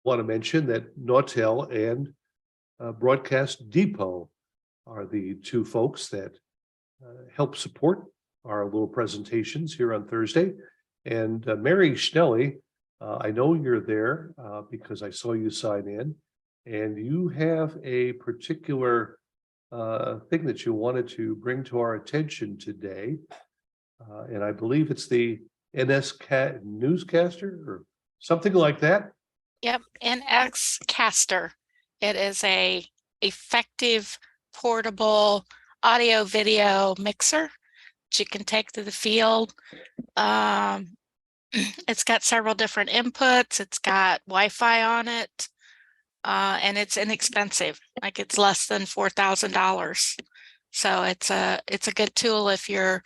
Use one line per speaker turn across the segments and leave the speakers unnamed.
want to mention that Nautel and Broadcast Depot are the two folks that help support our little presentations here on Thursday. And Mary Schnelly, I know you're there because I saw you sign in, and you have a particular thing that you wanted to bring to our attention today. And I believe it's the newscaster or something like that.
Yep, NX Caster. It is a effective portable audio video mixer that you can take to the field. It's got several different inputs. It's got Wi-Fi on it, and it's inexpensive. Like it's less than $4,000. So it's a good tool if you're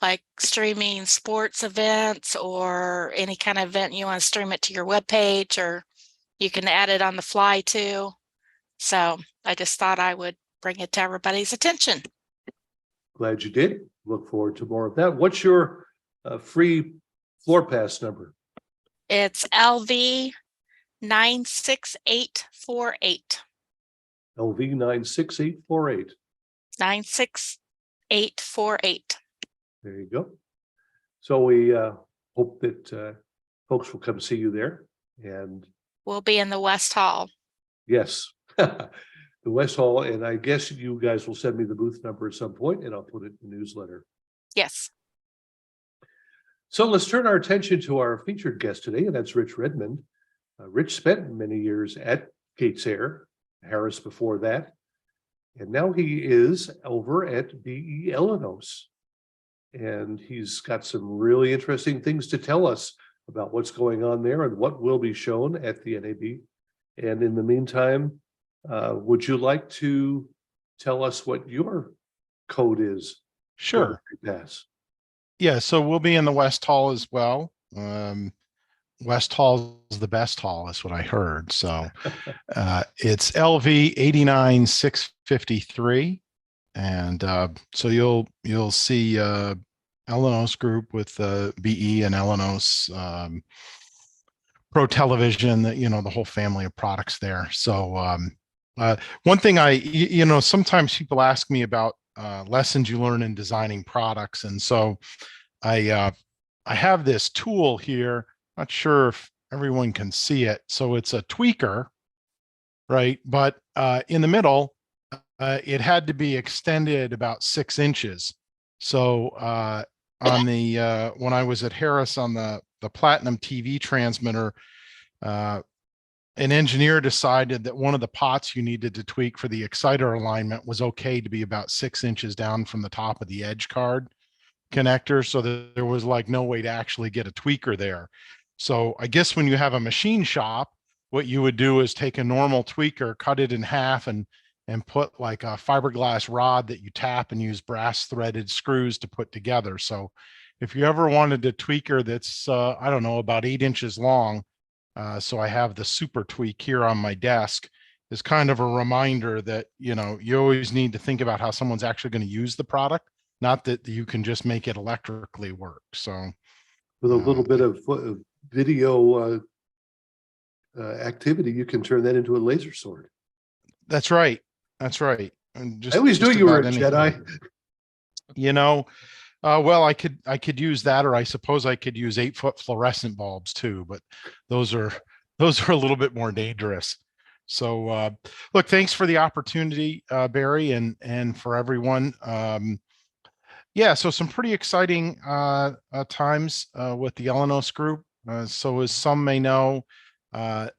like streaming sports events or any kind of event you want to stream it to your webpage, or you can add it on the fly too. So I just thought I would bring it to everybody's attention.
Glad you did. Look forward to more of that. What's your free floor pass number?
It's LV 96848.
LV 96848.
96848.
There you go. So we hope that folks will come see you there. And
we'll be in the West Hall.
Yes, the West Hall. And I guess you guys will send me the booth number at some point, and I'll put it in the newsletter.
Yes.
So let's turn our attention to our featured guest today, and that's Rich Redmond. Rich spent many years at Gates Air, Harris before that, and now he is over at BElenos. And he's got some really interesting things to tell us about what's going on there and what will be shown at the NAB. And in the meantime, would you like to tell us what your code is?
Sure.
Pass.
Yeah, so we'll be in the West Hall as well. West Hall is the best hall, is what I heard. So it's LV 89653. And so you'll see Elenos group with BE and Elenos, Pro Television, the whole family of products there. So one thing sometimes people ask me about lessons you learn in designing products. And so I have this tool here. Not sure if everyone can see it. So it's a tweaker, right? But in the middle, it had to be extended about 6 inches. So on the when I was at Harris on the Platinum TV transmitter, an engineer decided that one of the pots you needed to tweak for the exciter alignment was okay to be about 6 inches down from the top of the edge card connector, so that there was like no way to actually get a tweaker there. So I guess when you have a machine shop, what you would do is take a normal tweaker, cut it in half, and put like a fiberglass rod that you tap and use brass threaded screws to put together. So if you ever wanted a tweaker that's, I don't know, about 8 inches long, so I have the super tweak here on my desk, is kind of a reminder that, you always need to think about how someone's actually going to use the product, not that you can just make it electrically work. So
with a little bit of video activity, you can turn that into a laser sword.
That's right. That's right. And
I always knew you were a Jedi.
Well, I could use that, or I suppose I could use 8-foot fluorescent bulbs too, but those are a little bit more dangerous. So look, thanks for the opportunity, Barry, and for everyone. Yeah, so some pretty exciting times with the Elenos group. So as some may know, Elenos,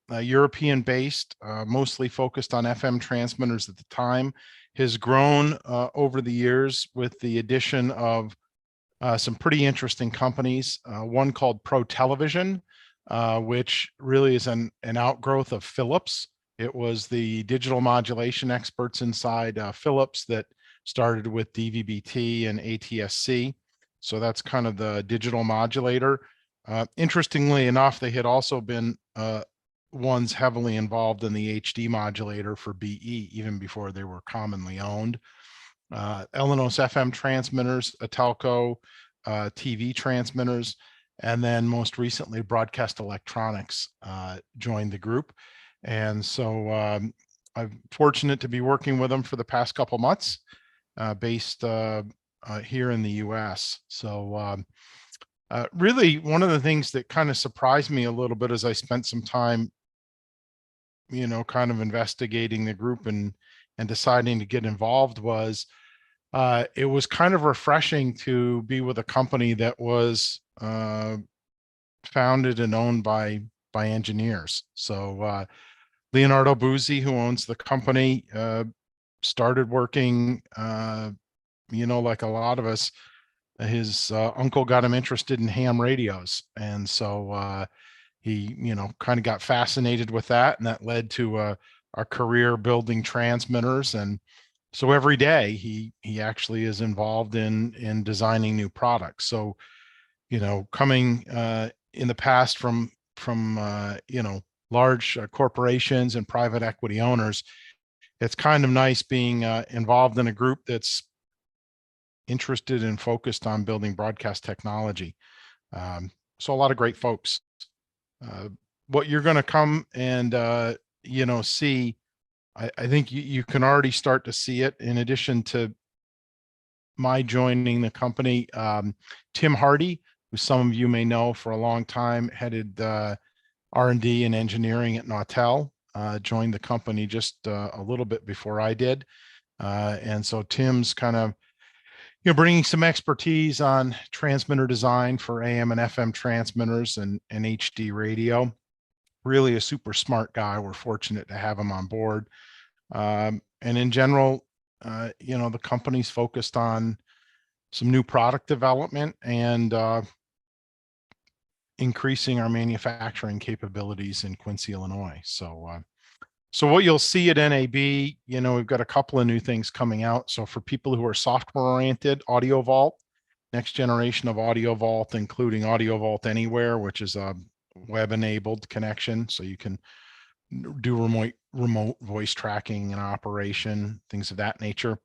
European based, mostly focused on FM transmitters at the time, has grown over the years with the addition of some pretty interesting companies. One called Pro Television, which really is an outgrowth of Philips. It was the digital modulation experts inside Philips that started with DVB-T and ATSC. So that's kind of the digital modulator. Interestingly enough, they had also been ones heavily involved in the HD modulator for BE, even before they were commonly owned. Elenos FM transmitters, Atelco TV transmitters, and then most recently Broadcast Electronics joined the group. And so I'm fortunate to be working with them for the past couple months, based here in the US. So really one of the things that kind of surprised me a little bit as I spent some time, kind of investigating the group and deciding to get involved was it was kind of refreshing to be with a company that was founded and owned by engineers. So Leonardo Buzzi, who owns the company, started working, like a lot of us. His uncle got him interested in ham radios, and so he, kind of got fascinated with that, and that led to a career building transmitters. And so every day he actually is involved in designing new products. So, coming in the past from large corporations and private equity owners, it's kind of nice being involved in a group that's interested and focused on building broadcast technology. So a lot of great folks. What you're going to come and see, I think you can already start to see it. In addition to my joining the company, Tim Hardy, who some of you may know for a long time, headed R&D and engineering at Nautel, joined the company just a little bit before I did. And so Tim's kind of, bringing some expertise on transmitter design for AM and FM transmitters and HD radio. Really a super smart guy. We're fortunate to have him on board. And in general, the company's focused on some new product development and increasing our manufacturing capabilities in Quincy, Illinois. So what you'll see at NAB, we've got a couple of new things coming out. So for people who are software oriented, Audio Vault, next generation of Audio Vault, including Audio Vault Anywhere, which is a web enabled connection. So you can do remote voice tracking and operation, things of that nature.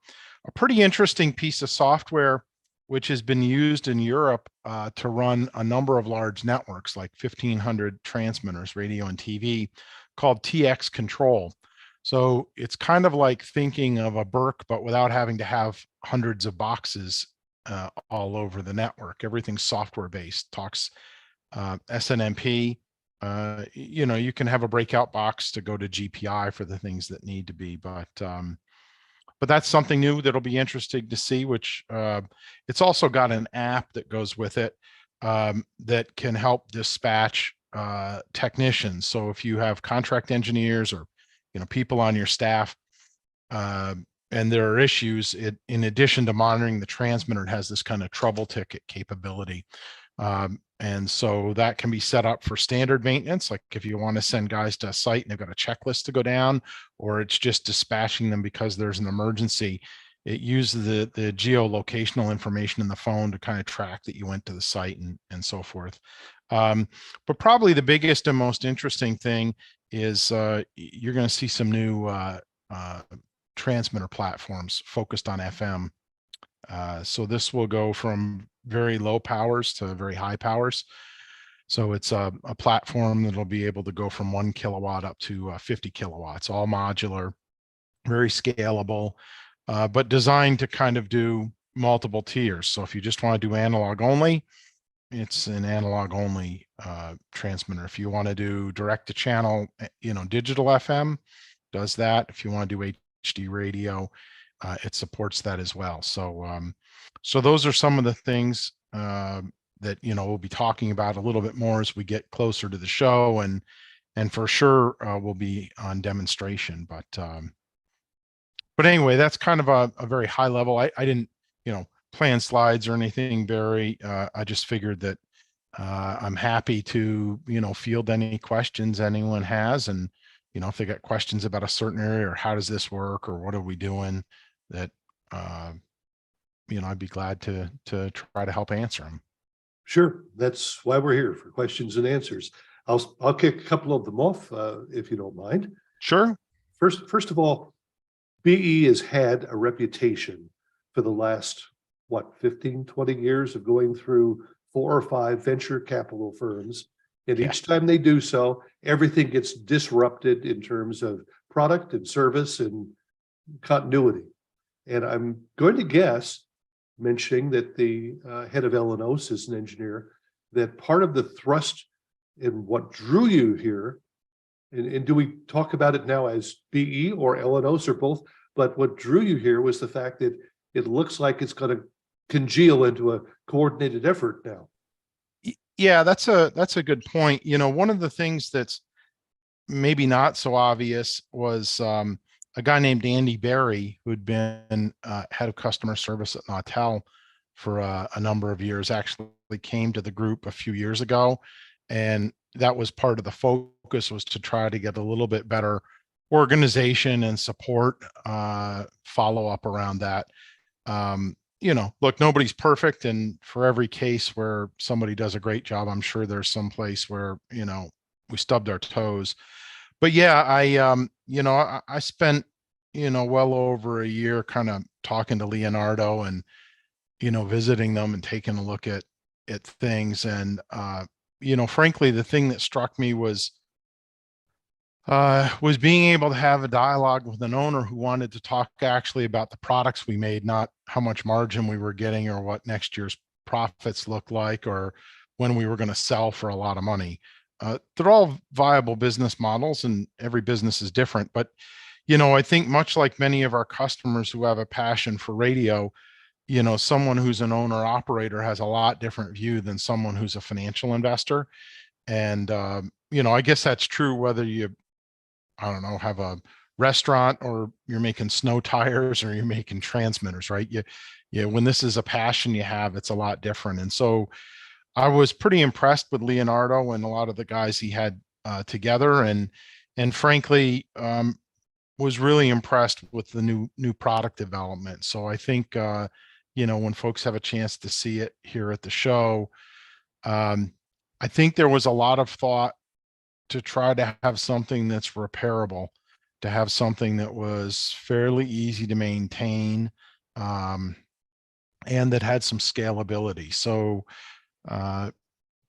A pretty interesting piece of software, which has been used in Europe to run a number of large networks, like 1,500 transmitters, radio and TV, called TX Control. So it's kind of like thinking of a Burke, but without having to have hundreds of boxes all over the network. Everything's software based, talks SNMP. You can have a breakout box to go to GPI for the things that need to be, but that's something new that'll be interesting to see, which it's also got an app that goes with it that can help dispatch technicians. So if you have contract engineers or people on your staff and there are issues, in addition to monitoring the transmitter, it has this kind of trouble ticket capability. And so that can be set up for standard maintenance, like if you want to send guys to a site and they've got a checklist to go down, or it's just dispatching them because there's an emergency. It uses the geolocational information in the phone to kind of track that you went to the site and so forth. But probably the biggest and most interesting thing is you're going to see some new transmitter platforms focused on FM. So this will go from very low powers to very high powers. So it's a platform that'll be able to go from 1 kilowatt up to 50 kilowatts, all modular, very scalable, but designed to kind of do multiple tiers. So if you just want to do analog only, it's an analog only transmitter. If you want to do direct to channel, digital FM, does that. If you want to do HD radio, it supports that as well. So those are some of the things that we'll be talking about a little bit more as we get closer to the show, and for sure we'll be on demonstration. But anyway, that's kind of a very high level. I didn't plan slides or anything, Barry. I just figured that I'm happy to field any questions anyone has, and if they got questions about a certain area or how does this work or what are we doing, that I'd be glad to try to help answer them.
Sure, that's why we're here, for questions and answers. I'll kick a couple of them off if you don't mind.
Sure.
First of all, BE has had a reputation for the last 15, 20 years of going through 4 or 5 venture capital firms. And
Yeah.
each time they do so, everything gets disrupted in terms of product and service and continuity. And I'm going to guess, mentioning that the head of Elenos is an engineer, that part of the thrust in what drew you here, and do we talk about it now as BE or Elenos or both? But what drew you here was the fact that it looks like it's going to congeal into a coordinated effort now.
Yeah, that's a good point. You know, one of the things that's maybe not so obvious was a guy named Andy Berry, who'd been head of customer service at Nautel for a number of years, actually came to the group a few years ago. And that was part of the focus, was to try to get a little bit better organization and support follow up around that. You know, look, nobody's perfect. And for every case where somebody does a great job, I'm sure there's some place where, you know, we stubbed our toes. But yeah, you know, I spent, you know, well over a year kind of talking to Leonardo and, you know, visiting them and taking a look at things. And, you know, frankly, the thing that struck me was being able to have a dialogue with an owner who wanted to talk actually about the products we made, not how much margin we were getting or what next year's profits looked like or when we were going to sell for a lot of money. They're all viable business models and every business is different. But, you know, I think much like many of our customers who have a passion for radio, you know, someone who's an owner operator has a lot different view than someone who's a financial investor. And, you know, I guess that's true whether you, I don't know, have a restaurant or you're making snow tires or you're making transmitters, right? When this is a passion you have, it's a lot different. And so I was pretty impressed with Leonardo and a lot of the guys he had together, and frankly, was really impressed with the new product development. So I think, you know, when folks have a chance to see it here at the show, I think there was a lot of thought to try to have something that's repairable, to have something that was fairly easy to maintain, and that had some scalability. So,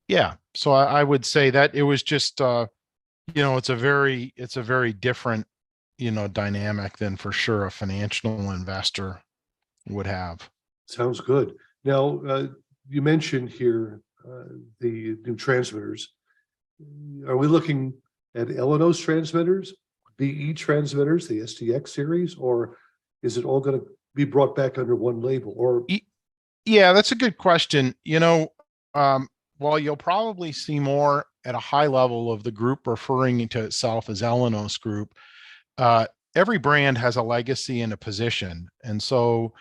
yeah, so I would say that it was just, you know, it's a very different, you know, dynamic than for sure a financial investor would have.
Sounds good. Now, you mentioned here the new transmitters. Are we looking at Elenos transmitters, BE transmitters, the STX series, or is it all going to be brought back under one label? Or
yeah, that's a good question. You know, while you'll probably see more at a high level of the group referring to itself as Elenos Group, every brand has a legacy and a position. And so,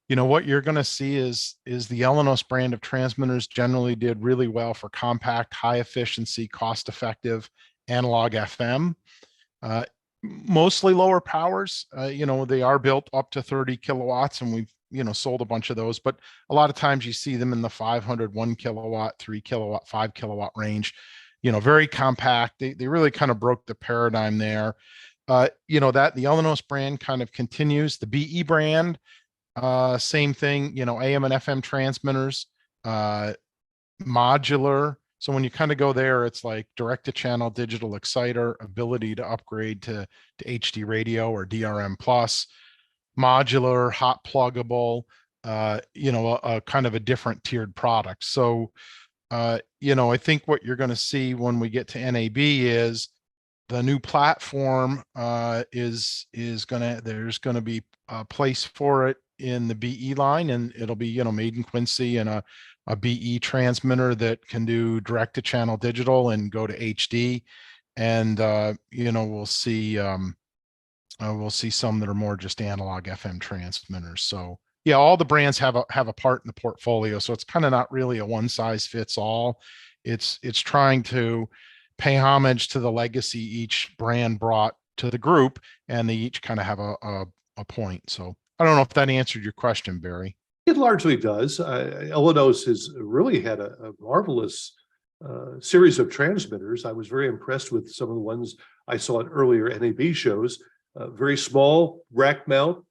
you know, what you're going to see is the Elenos brand of transmitters generally did really well for compact, high efficiency, cost effective analog FM, mostly lower powers. You know, they are built up to 30 kilowatts and we've, you know, sold a bunch of those, but a lot of times you see them in the 500, 1 kilowatt, 3 kilowatt, 5 kilowatt range, you know, very compact. They really kind of broke the paradigm there. You know, that the Elenos brand kind of continues. The BE brand, same thing, you know, AM and FM transmitters, modular. So when you kind of go there, it's like direct to channel digital exciter, ability to upgrade to HD radio or DRM plus, modular, hot pluggable, you know, a kind of a different tiered product. So, you know, I think what you're going to see when we get to NAB is the new platform there's going to be a place for it in the BE line, and it'll be, you know, made in Quincy and a BE transmitter that can do direct to channel digital and go to HD. And, you know, we'll see some that are more just analog FM transmitters. So yeah, all the brands have a part in the portfolio. So it's kind of not really a one size fits all. It's trying to pay homage to the legacy each brand brought to the group, and they each kind of have a point. So I don't know if that answered your question, Barry.
it largely does. Elenos has really had a marvelous series of transmitters. I was very impressed with some of the ones I saw at earlier NAB shows. Very small rack mount,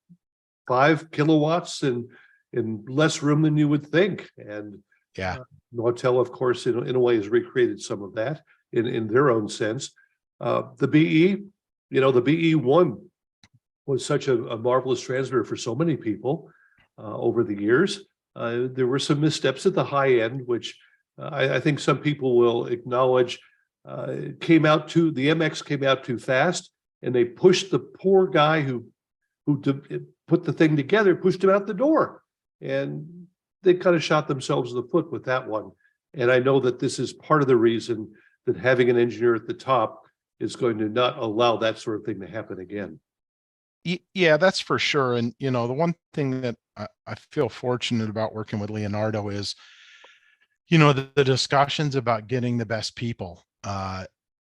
5 kilowatts and in less room than you would think. And
Yeah.
Nortel, of course, in a way has recreated some of that in their own sense. The BE, the BE1 was such a marvelous transmitter for so many people over the years. There were some missteps at the high end, which I think some people will acknowledge. The MX came out too fast, and they pushed the poor guy who put the thing together, pushed him out the door, and they kind of shot themselves in the foot with that one. And I know that this is part of the reason that having an engineer at the top is going to not allow that sort of thing to happen again.
Yeah, that's for sure. And, the one thing that I feel fortunate about working with Leonardo is, the discussions about getting the best people,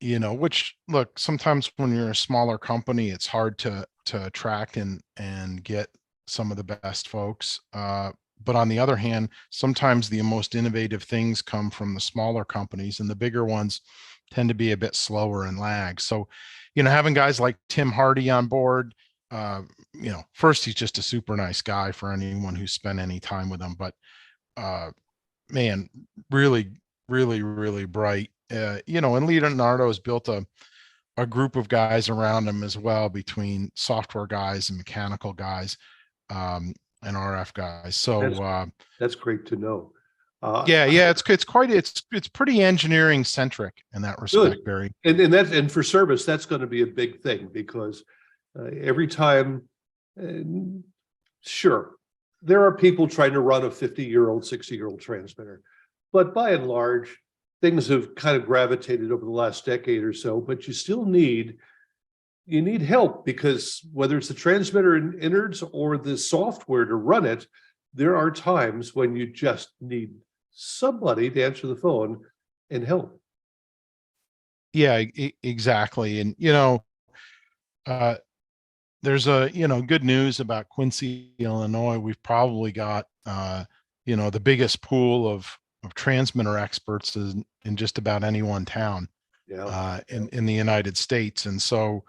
which, look, sometimes when you're a smaller company, it's hard to attract and get some of the best folks. But on the other hand, sometimes the most innovative things come from the smaller companies, and the bigger ones tend to be a bit slower and lag. So, having guys like Tim Hardy on board, first, he's just a super nice guy for anyone who's spent any time with him, but man, really, really, really bright. And Leonardo has built a group of guys around him as well, between software guys and mechanical guys, and RF guys. So
that's great to know.
Yeah, it's pretty engineering centric in that respect,
Good.
Barry.
And for service, that's going to be a big thing, because every time, sure, there are people trying to run a 50-year-old, 60-year-old transmitter, but by and large, things have kind of gravitated over the last decade or so. But you still need help, because whether it's the transmitter and innards or the software to run it, there are times when you just need somebody to answer the phone and help.
Yeah, exactly. And there's good news about Quincy, Illinois. We've probably got the biggest pool of transmitter experts in just about any one town in the United States. And so,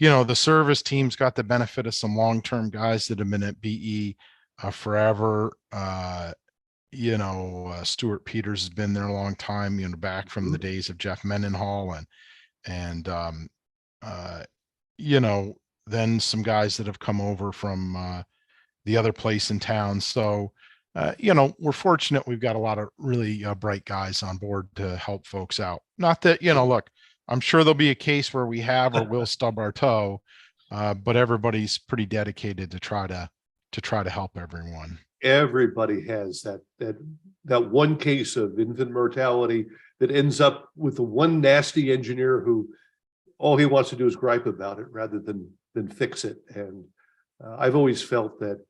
the service team's got the benefit of some long-term guys that have been at BE forever. Stuart Peters has been there a long time, back from the days of Jeff Mendenhall, and then some guys that have come over from the other place in town. So, we're fortunate. We've got a lot of really bright guys on board to help folks out. Not that, look, I'm sure there'll be a case where we have or will stub our toe, but everybody's pretty dedicated to try to help everyone.
Everybody has that one case of infant mortality that ends up with the one nasty engineer who all he wants to do is gripe about it rather than fix it. And I've always felt that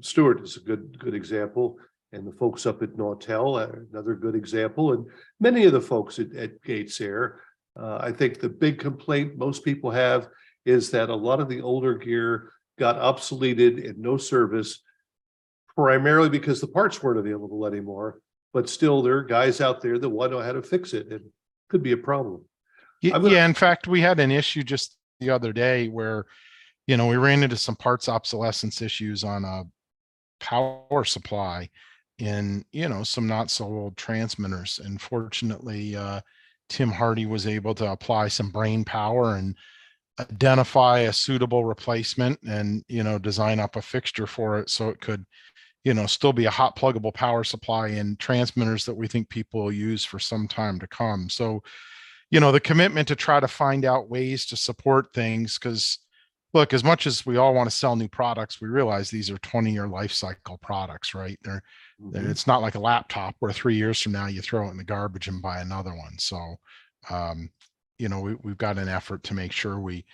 Stuart is a good example, and the folks up at Nortel are another good example, and many of the folks at Gates Air. I think the big complaint most people have is that a lot of the older gear got obsoleted and no service, primarily because the parts weren't available anymore. But still, there are guys out there that want to know how to fix it, and it could be a problem.
Yeah, in fact, we had an issue just the other day where, we ran into some parts obsolescence issues on a power supply in, some not so old transmitters. And fortunately, Tim Hardy was able to apply some brain power and identify a suitable replacement and, design up a fixture for it so it could, still be a hot pluggable power supply in transmitters that we think people will use for some time to come. So, the commitment to try to find out ways to support things, because look, as much as we all want to sell new products, we realize these are 20-year life cycle products, right? It's not like a laptop where 3 years from now you throw it in the garbage and buy another one. So, we've got an effort to make sure with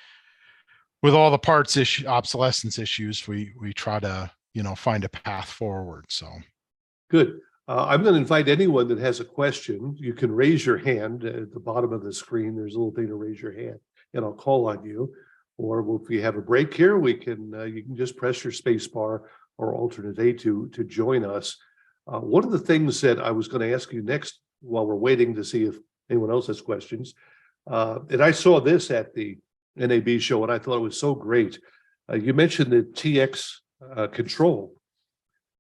all the parts obsolescence issues, we try to, find a path forward. So
good. I'm going to invite anyone that has a question. You can raise your hand at the bottom of the screen. There's a little thing to raise your hand, and I'll call on you. Or if we have a break here, you can just press your space bar or alternate A to join us. One of the things that I was going to ask you next, while we're waiting to see if anyone else has questions, and I saw this at the NAB show, and I thought it was so great. You mentioned the TX control.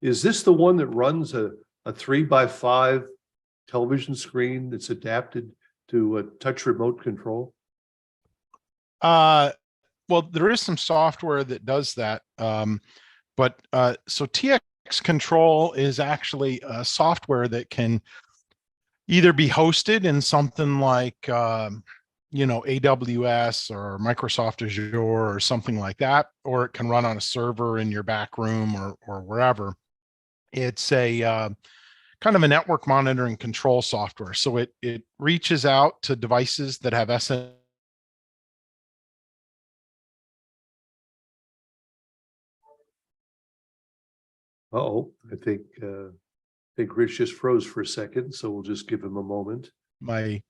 Is this the one that runs a a 3x5 television screen that's adapted to a touch remote control?
Well, there is some software that does that. But so TX Control is actually a software that can either be hosted in something like, AWS or Microsoft Azure or something like that, or it can run on a server in your back room or wherever. It's a kind of a network monitoring control software. So it reaches out to devices that have SN.
Uh-oh, I think Rich just froze for a second, so we'll just give him a moment.
My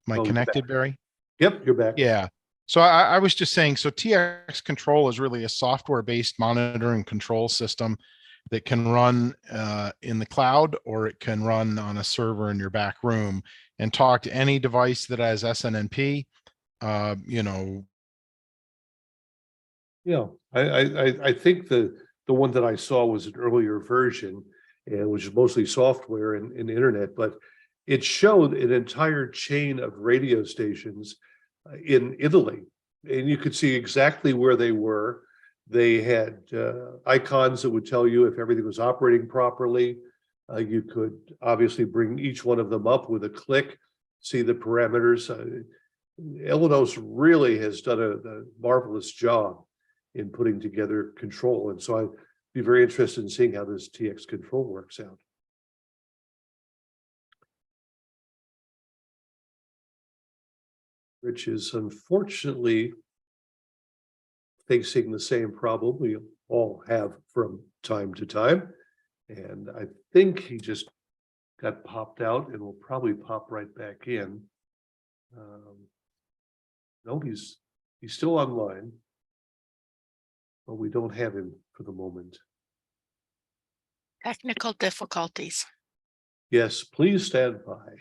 you're
connected,
back.
Barry?
Yep, you're back.
Yeah. So I was just saying, so TX Control is really a software-based monitoring control system that can run in the cloud, or it can run on a server in your back room and talk to any device that has SNMP.
Yeah, I think the one that I saw was an earlier version, and which is mostly software and internet, but it showed an entire chain of radio stations in Italy, and you could see exactly where they were. They had icons that would tell you if everything was operating properly. You could obviously bring each one of them up with a click, see the parameters. Elenos really has done a marvelous job in putting together control. And so I'd be very interested in seeing how this TX Control works out. Which is unfortunately facing the same problem we all have from time to time. And I think he just got popped out and will probably pop right back in. No, he's still online, but we don't have him for the moment.
Technical difficulties.
Yes, please stand by.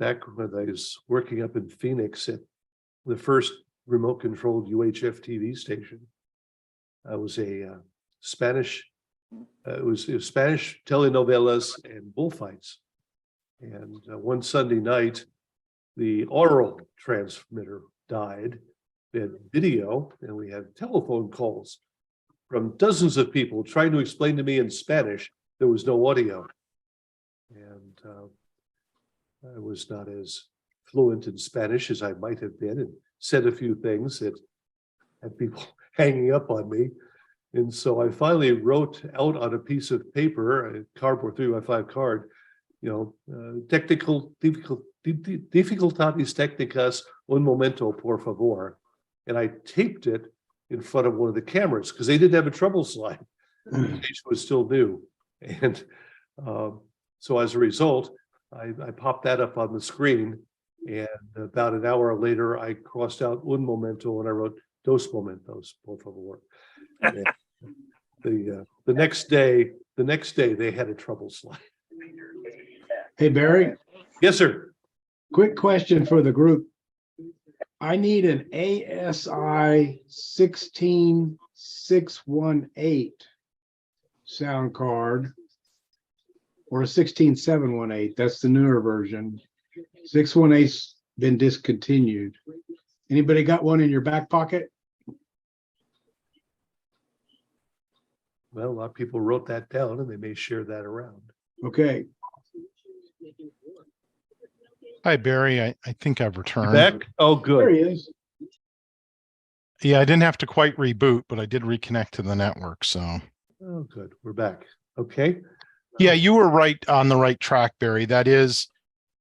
Back when I was working up in Phoenix at the first remote controlled UHF TV station, I was a Spanish, it was Spanish telenovelas and bullfights. And one Sunday night, the oral transmitter died. We had video and we had telephone calls from dozens of people trying to explain to me in Spanish there was no audio. And I was not as fluent in Spanish as I might have been, and said a few things that had people hanging up on me. And so I finally wrote out on a piece of paper, a cardboard 3x5 card, dificultades técnicas, un momento, por favor. And I taped it in front of one of the cameras because they didn't have a trouble slide. The station was still new. And so as a result, I popped that up on the screen. And about an hour later, I crossed out un momento and I wrote dos momentos, por favor. The next day, they had a trouble slide.
Hey, Barry,
Yes, sir.
quick question for the group. I need an ASI 16618 sound card or a 16718. That's the newer version. 618's been discontinued. Anybody got one in your back pocket?
Well, a lot of people wrote that down and they may share that around.
Okay.
Hi, Barry. I think I've returned.
Back? Oh,
There
good.
he is.
Yeah, I didn't have to quite reboot, but I did reconnect to the network. So
Oh, good. We're back. Okay.
yeah, you were right on the right track, Barry. That is,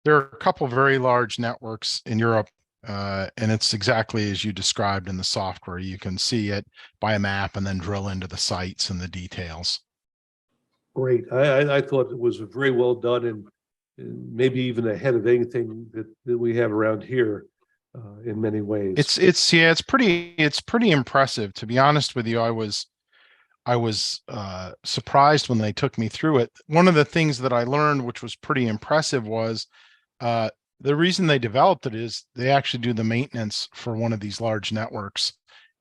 there are a couple of very large networks in Europe, and it's exactly as you described in the software. You can see it by a map and then drill into the sites and the details.
Great. I thought it was very well done and maybe even ahead of anything that we have around here in many ways.
It's pretty impressive. To be honest with you, I was surprised when they took me through it. One of the things that I learned, which was pretty impressive, was the reason they developed it is they actually do the maintenance for one of these large networks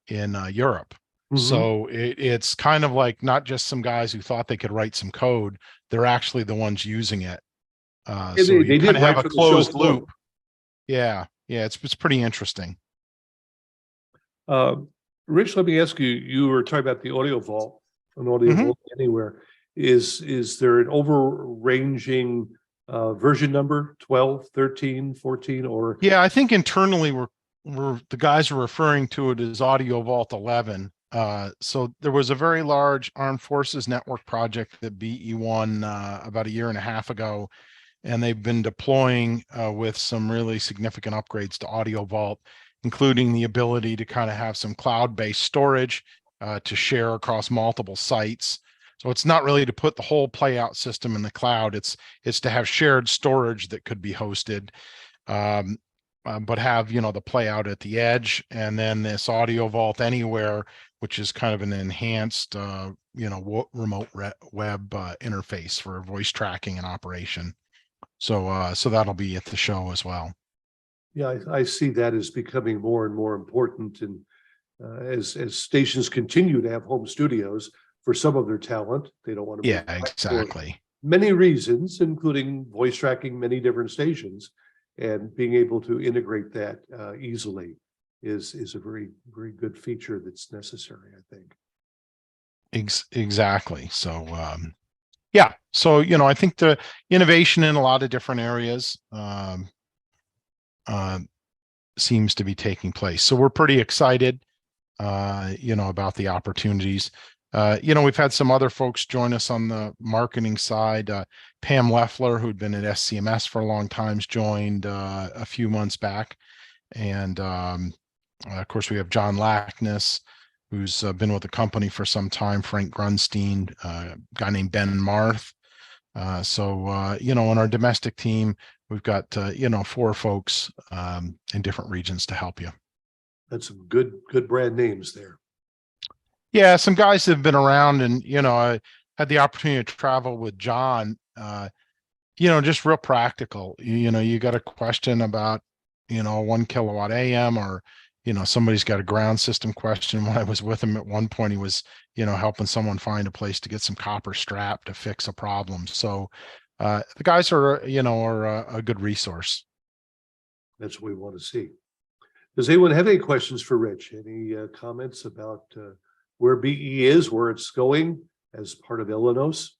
in Europe.
Mhm.
So it's kind of like not just some guys who thought they could write some code, they're actually the ones using it.
Yeah,
So you
they did
kind of have
right
a
from the show
closed
floor.
loop. Yeah. Yeah. It's pretty interesting.
Uh, Rich, let me ask you, you were talking about the audio vault, an audio
Mhm.
vault anywhere. Is there an overranging version number, 12, 13, 14, or?
Yeah. I think internally we're the guys are referring to it as Audio Vault 11. So there was a very large Armed Forces Network project that BE won about a year and a half ago, and they've been deploying with some really significant upgrades to Audio Vault, including the ability to kind of have some cloud-based storage to share across multiple sites. So it's not really to put the whole playout system in the cloud. It's to have shared storage that could be hosted, but have, you know, the playout at the edge, and then this Audio Vault Anywhere, which is kind of an enhanced, you know, remote web interface for voice tracking and operation. So so that'll be at the show as well.
Yeah, I see that as becoming more and more important, and as stations continue to have home studios for some of their talent, they don't want to
Yeah,
move
exactly.
many reasons, including voice tracking many different stations, and being able to integrate that easily is a very good feature that's necessary, I think.
Exactly. So yeah, so you know, I think the innovation in a lot of different areas uh, seems to be taking place. So we're pretty excited, you know, about the opportunities. You know, we've had some other folks join us on the marketing side. Pam Leffler, who'd been at SCMS for a long time, joined a few months back. And of course, we have John Lackness, who's been with the company for some time, Frank Grunstein, a guy named Ben Marth. So you know, on our domestic team, we've got, you know, 4 folks in different regions to help you.
That's some good brand names there.
Yeah, some guys that have been around, and you know, I had the opportunity to travel with John. You know, just real practical. You know, you got a question about, you know, 1 kilowatt AM, or you know, somebody's got a ground system question. When I was with him at one point, he was, you know, helping someone find a place to get some copper strap to fix a problem. So the guys are, you know, are a good resource.
That's what we want to see. Does anyone have any questions for Rich? Any comments about where BE is, where it's going as part of Elenos,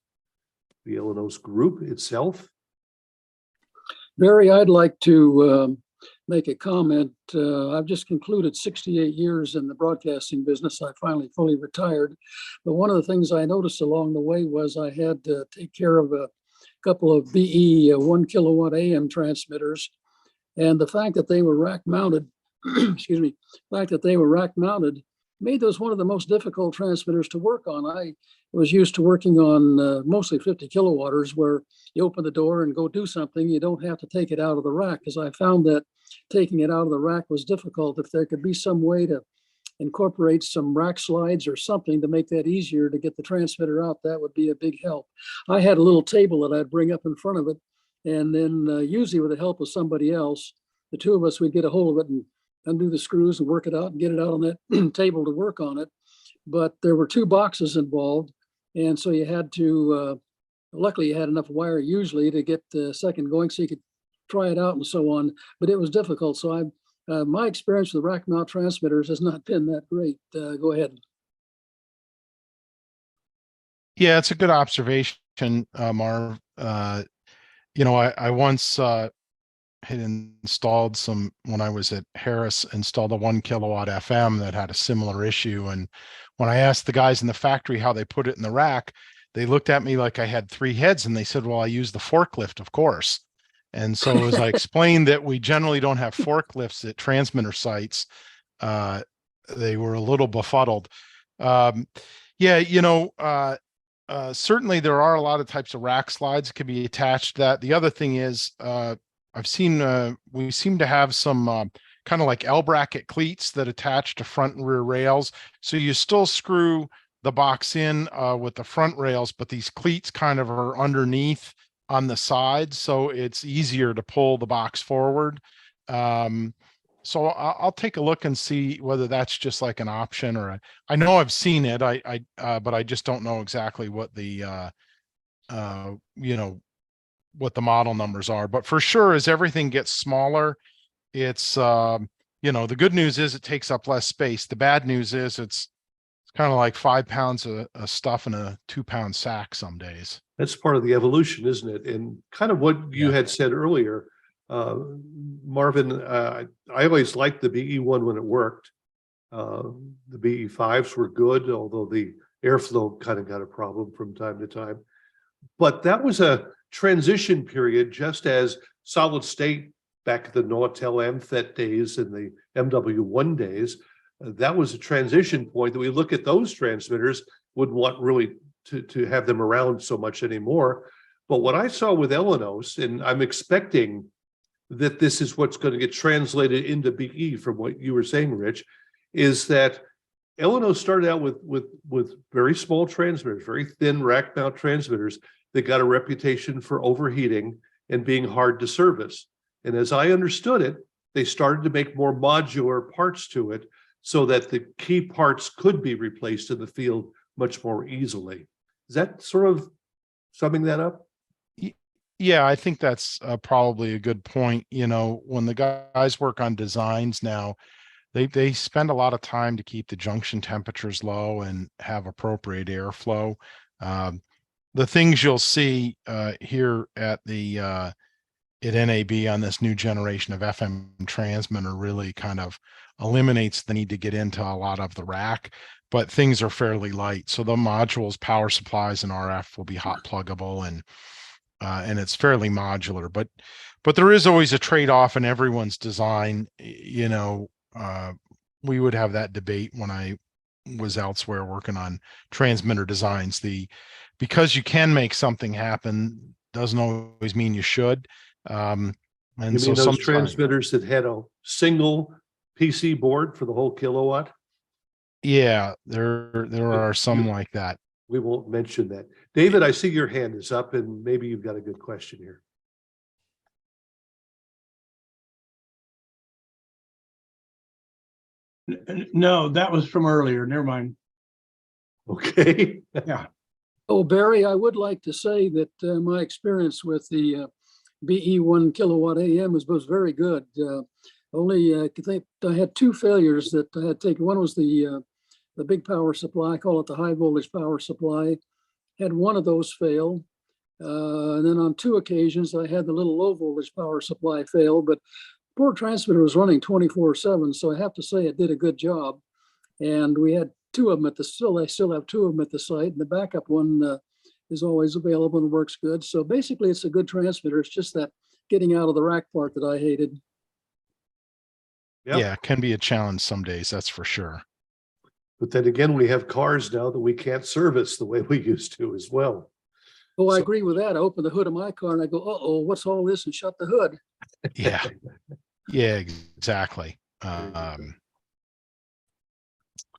the Elenos group itself?
Barry, I'd like to make a comment. I've just concluded 68 years in the broadcasting business. I finally fully retired. But one of the things I noticed along the way was I had to take care of a couple of BE 1 kilowatt AM transmitters. And the fact that they were rack mounted, excuse me, the fact that they were rack mounted made those one of the most difficult transmitters to work on. I was used to working on mostly 50 kilowatters, where you open the door and go do something. You don't have to take it out of the rack, because I found that taking it out of the rack was difficult. If there could be some way to incorporate some rack slides or something to make that easier to get the transmitter out, that would be a big help. I had a little table that I'd bring up in front of it, and then usually with the help of somebody else, the two of us would get a hold of it and undo the screws and work it out and get it out on that table to work on it. But there were 2 boxes involved, and so you had to, luckily you had enough wire usually to get the second going so you could try it out and so on, but it was difficult. So my experience with rack mount transmitters has not been that great. Go ahead.
Yeah, it's a good observation, Marv. You know, I once had installed some, when I was at Harris, installed a 1 kilowatt FM that had a similar issue. And when I asked the guys in the factory how they put it in the rack, they looked at me like I had 3 heads, and they said, well, I use the forklift, of course. And so as I explained that we generally don't have forklifts at transmitter sites, they were a little befuddled. Yeah, you know, certainly there are a lot of types of rack slides that can be attached to that. The other thing is, I've seen, we seem to have some kind of like L bracket cleats that attach to front and rear rails. So you still screw the box in with the front rails, but these cleats kind of are underneath on the sides. So it's easier to pull the box forward. So I'll take a look and see whether that's just like an option or I know I've seen it. But I just don't know exactly what the you know, what the model numbers are. But for sure, as everything gets smaller, it's you know, the good news is it takes up less space. The bad news is it's kind of like 5 pounds of stuff in a 2-pound sack some days.
That's part of the evolution, isn't it? And kind of what you
Yeah.
had said earlier, Marvin, I always liked the BE1 when it worked. The BE5s were good, although the airflow kind of got a problem from time to time. But that was a transition period, just as solid state back at the Nortel MFET days and the MW1 days. That was a transition point that we look at those transmitters, wouldn't want really to have them around so much anymore. But what I saw with Elenos, and I'm expecting that this is what's going to get translated into BE from what you were saying, Rich, is that Elenos started out with very small transmitters, very thin rack mount transmitters that got a reputation for overheating and being hard to service. And as I understood it, they started to make more modular parts to it so that the key parts could be replaced in the field much more easily. Is that sort of summing that up?
Yeah, I think that's probably a good point. You know, when the guys work on designs now, they spend a lot of time to keep the junction temperatures low and have appropriate airflow. The things you'll see here at the at NAB on this new generation of FM transmitter really kind of eliminates the need to get into a lot of the rack, but things are fairly light. So the modules, power supplies, and RF will be hot pluggable, and it's fairly modular. But there is always a trade-off in everyone's design. You know, we would have that debate when I was elsewhere working on transmitter designs. Because you can make something happen doesn't always mean you should. And
You
so
mean those
sometimes,
transmitters that had a single PC board for the whole kilowatt?
yeah, there are some like that.
We won't mention that. David, I see your hand is up and maybe you've got a good question here.
No, that was from earlier. Never mind.
Okay.
Yeah.
Oh, Barry, I would like to say that my experience with the BE1 kilowatt AM was very good. Only I think I had 2 failures that I had taken. One was the big power supply, I call it the high voltage power supply. Had one of those fail. And then on 2 occasions, I had the little low voltage power supply fail, but poor transmitter was running 24/7. So I have to say it did a good job. And we had 2 of them I still have 2 of them at the site, and the backup one is always available and works good. So basically it's a good transmitter. It's just that getting out of the rack part that I hated.
Yep.
Yeah, it can be a challenge some days, that's for sure.
But then again, we have cars now that we can't service the way we used to as well.
Oh, I
So-
agree with that. I open the hood of my car and I go, uh-oh, what's all this? And shut the hood.
Yeah, yeah, exactly.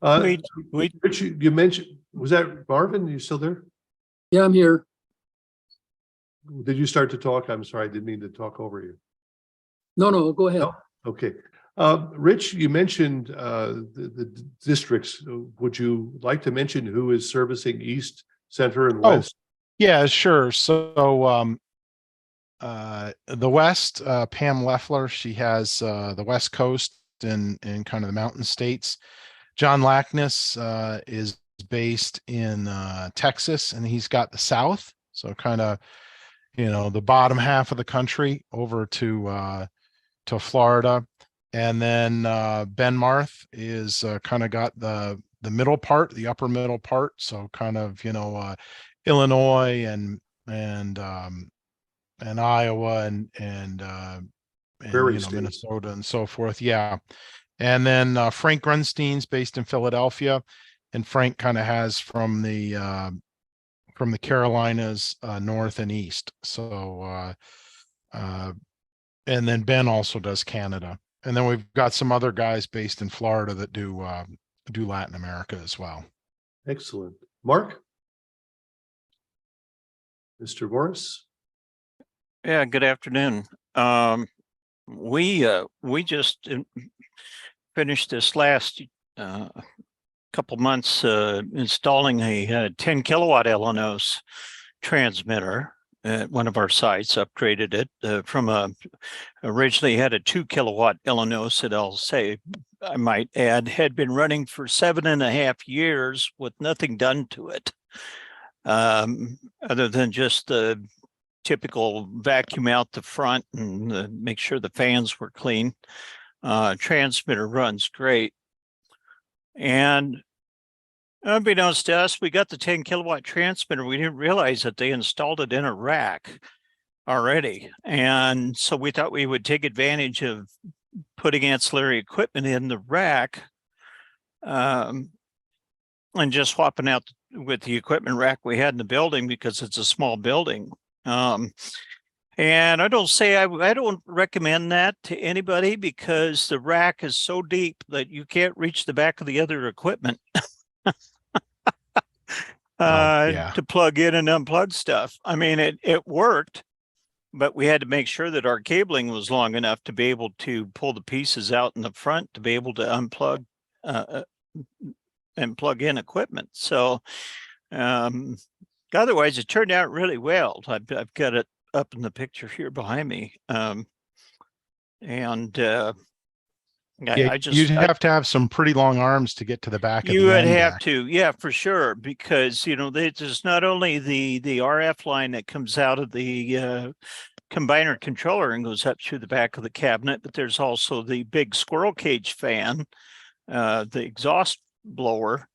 Rich, you mentioned, was that Marvin? You still there?
Yeah, I'm here.
Did you start to talk? I'm sorry, I didn't mean to talk over you.
No, go ahead.
No? Okay. Rich, you mentioned the districts. Would you like to mention who is servicing East, Center, and West?
Yeah, sure. So the West, Pam Leffler, she has the West Coast and kind of the mountain states. John Lackness is based in Texas, and he's got the South. So kind of, you know, the bottom half of the country over to Florida. And then Ben Marth is kind of got the middle part, the upper middle part. So kind of, you know, Illinois and Iowa and
Prairie
you know,
states.
Minnesota and so forth. Yeah. And then Frank Grunstein's based in Philadelphia, and Frank kind of has from the Carolinas north and east. So and then Ben also does Canada. And then we've got some other guys based in Florida that do Latin America as well.
Excellent. Mark? Mr. Morris?
Yeah, good afternoon. We just finished this last couple months installing a 10 kilowatt Elenos transmitter at one of our sites. Upgraded it from originally had a 2 kilowatt Elenos that I'll say I might add had been running for 7.5 years with nothing done to it, other than just the typical vacuum out the front and make sure the fans were clean. Transmitter runs great. And unbeknownst to us, we got the 10 kilowatt transmitter. We didn't realize that they installed it in a rack already. And so we thought we would take advantage of putting ancillary equipment in the rack and just swapping out with the equipment rack we had in the building because it's a small building. And I don't recommend that to anybody because the rack is so deep that you can't reach the back of the other equipment to plug in and unplug stuff. I mean, it worked, but we had to make sure that our cabling was long enough to be able to pull the pieces out in the front to be able to unplug and plug in equipment. So otherwise, it turned out really well. I've got it up in the picture here behind me.
You'd have to have some pretty long arms to get to the back of the
You would
end
have
there.
to, yeah, for sure, because there's not only the RF line that comes out of the combiner controller and goes up through the back of the cabinet, but there's also the big squirrel cage fan, the exhaust blower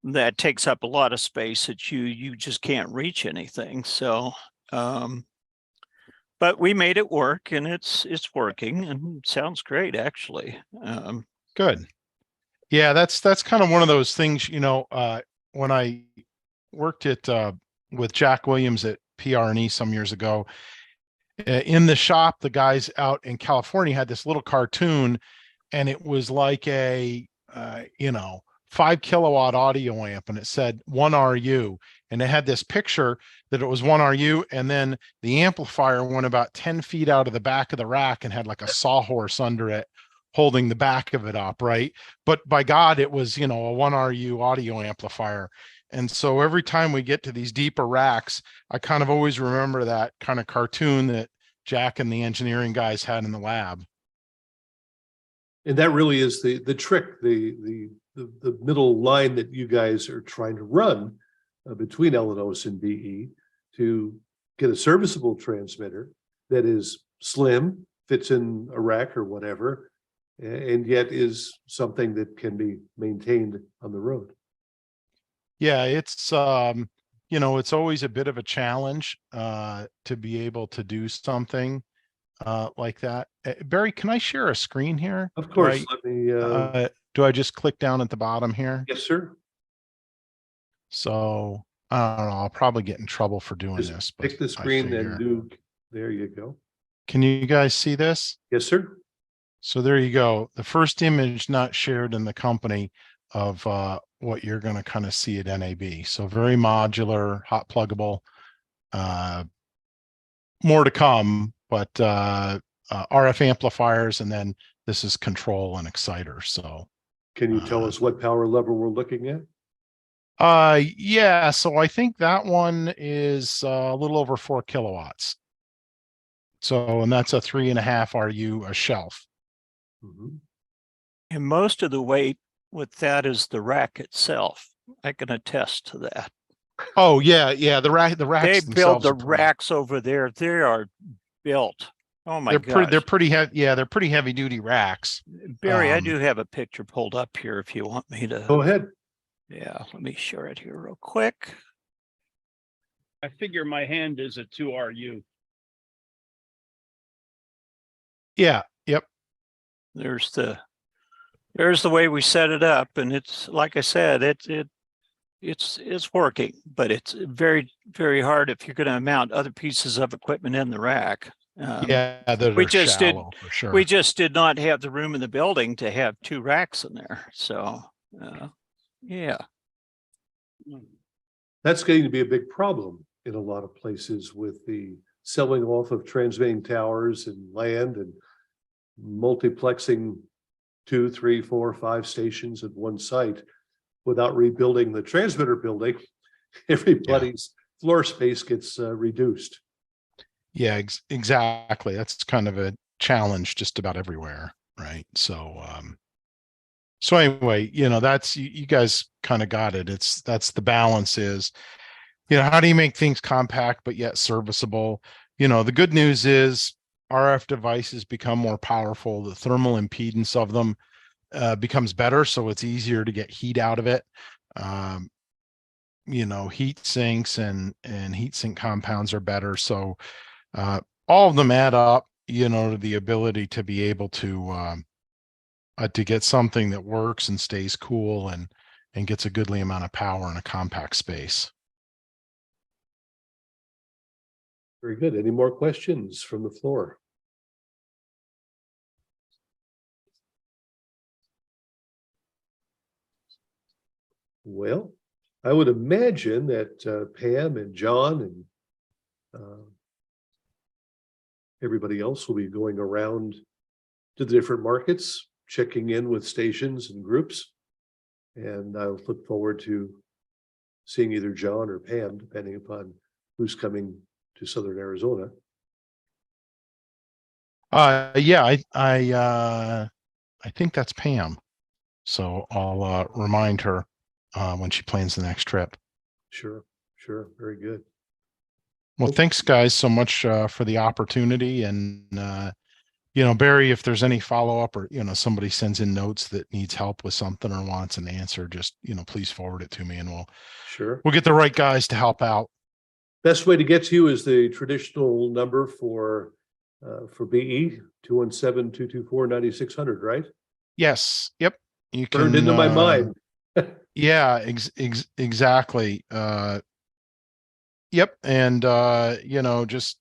that takes up a lot of space that you just can't reach anything. So but we made it work, and it's working, and sounds great, actually.
Good. Yeah, that's kind of one of those things, when I worked with Jack Williams at PR&E some years ago, in the shop, the guys out in California had this little cartoon, and it was like a 5 kilowatt audio amp, and it said 1 RU, and it had this picture that it was 1 RU, and then the amplifier went about 10 feet out of the back of the rack and had like a sawhorse under it holding the back of it up, right? But by God, it was, a 1 RU audio amplifier. And so every time we get to these deeper racks, I kind of always remember that kind of cartoon that Jack and the engineering guys had in the lab.
And that really is the trick, the middle line that you guys are trying to run between Elenos and BE to get a serviceable transmitter that is slim, fits in a rack or whatever, and yet is something that can be maintained on the road.
Yeah, it's it's always a bit of a challenge to be able to do something like that. Barry, can I share a screen here?
Of course. Let me
do I just click down at the bottom here?
yes, sir.
So I don't know, I'll probably get in trouble for doing
Just
this.
pick the screen and do, there you go.
Can you guys see this?
Yes, sir.
So there you go. The first image not shared in the company of what you're going to kind of see at NAB. So very modular, hot pluggable, more to come, but RF amplifiers, and then this is control and exciter. So
can you tell us what power level we're looking at?
Yeah, so I think that one is a little over 4 kilowatts. So, and that's a 3.5 RU a shelf.
Mm-hmm.
And most of the weight with that is the rack itself. I can attest to that.
Oh yeah, the racks.
They build the racks over there. They are built. Oh my God.
They're pretty heavy. Yeah, they're pretty heavy duty racks.
Barry, I do have a picture pulled up here if you want me to.
Go ahead.
Yeah, let me share it here real quick.
I figure my hand is a 2 RU.
Yeah, yep.
There's the way we set it up, and it's like I said, it's working, but it's very, very hard if you're going to mount other pieces of equipment in the rack.
Yeah,
we just did not have the room in the building to have 2 racks in there. So yeah.
That's going to be a big problem in a lot of places with the selling off of transmitting towers and land and multiplexing 2, 3, 4, 5 stations at one site without rebuilding the transmitter building, everybody's floor space gets reduced.
Yeah, exactly. That's kind of a challenge just about everywhere, right? So, so anyway, you know, that's you guys kind of got it. That's the balance is, you know, how do you make things compact but yet serviceable? You know, the good news is RF devices become more powerful. The thermal impedance of them becomes better, so it's easier to get heat out of it. You know, heat sinks and heat sink compounds are better. So all of them add up, you know, to the ability to be able to get something that works and stays cool and gets a goodly amount of power in a compact space.
Very good. Any more questions from the floor? Well, I would imagine that Pam and John and everybody else will be going around to the different markets, checking in with stations and groups. And I look forward to seeing either John or Pam, depending upon who's coming to Southern Arizona.
Yeah, I think that's Pam. So I'll remind her when she plans the next trip.
Sure, sure. Very good.
Well, thanks guys so much for the opportunity. And you know, Barry, if there's any follow-up or, you know, somebody sends in notes that needs help with something or wants an answer, just, you know, please forward it to me and we'll get the right guys to help out.
Best way to get to you is the traditional number for BE 217-224-9600, right?
Yes. Yep. You can
Burned into my mind.
Yeah, exactly. Yep. And you know, just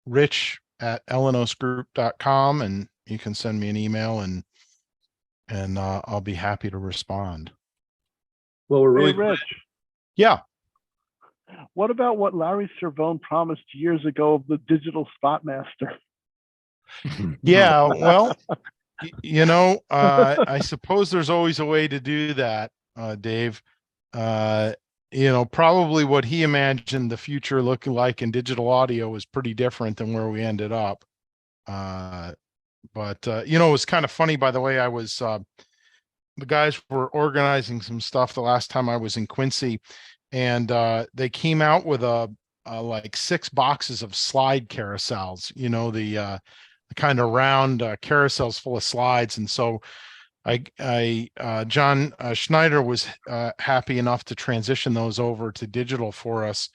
rich@elenosgroup.com and you can send me an email and I'll be happy to respond.
Well, we're really
Hey, Rich,
Yeah.
what about what Larry Cervone promised years ago of the digital spot master?
Yeah, well, you know, I suppose there's always a way to do that, Dave. You know, probably what he imagined the future looking like in digital audio was pretty different than where we ended up. But you know, it was kind of funny, by the way. I was the guys were organizing some stuff the last time I was in Quincy, and they came out with like 6 boxes of slide carousels, you know, the kind of round carousels full of slides. And so John Schneider was happy enough to transition those over to digital for us.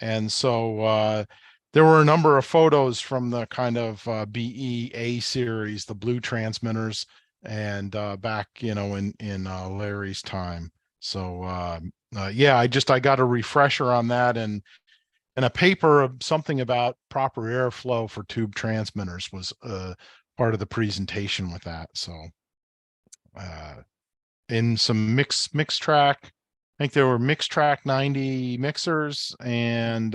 And so there were a number of photos from the kind of BEA series, the blue transmitters, and back, you know, in Larry's time. So yeah, I got a refresher on that, and a paper of something about proper airflow for tube transmitters was part of the presentation with that. So in some mix track, I think there were mix track 90 mixers and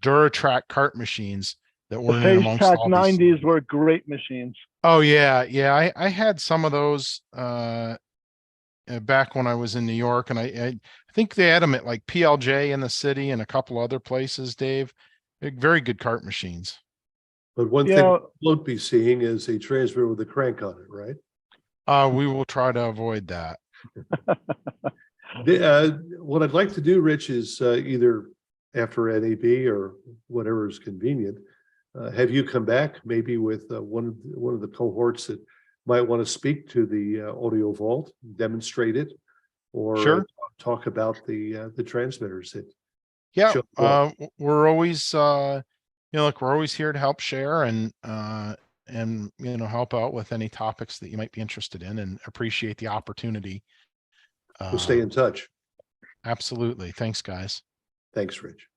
Duratrack cart machines that
The
were in
Phase
amongst
Track
all these.
90s were great machines.
Oh yeah, I had some of those back when I was in New York, and I think they had them at like PLJ in the city and a couple other places, Dave. Very good cart machines.
But one thing we won't be seeing is a transmitter with a crank on it, right?
We will try to avoid that.
What I'd like to do, Rich, is either after NAB or whatever is convenient, have you come back maybe with one of the cohorts that might want to speak to the audio vault, demonstrate it, or
Sure.
Talk about the transmitters that.
Yeah, we're always you know, look, we're always here to help share and you know, help out with any topics that you might be interested in, and appreciate the opportunity.
We'll stay in touch.
Absolutely. Thanks, guys.
Thanks, Rich.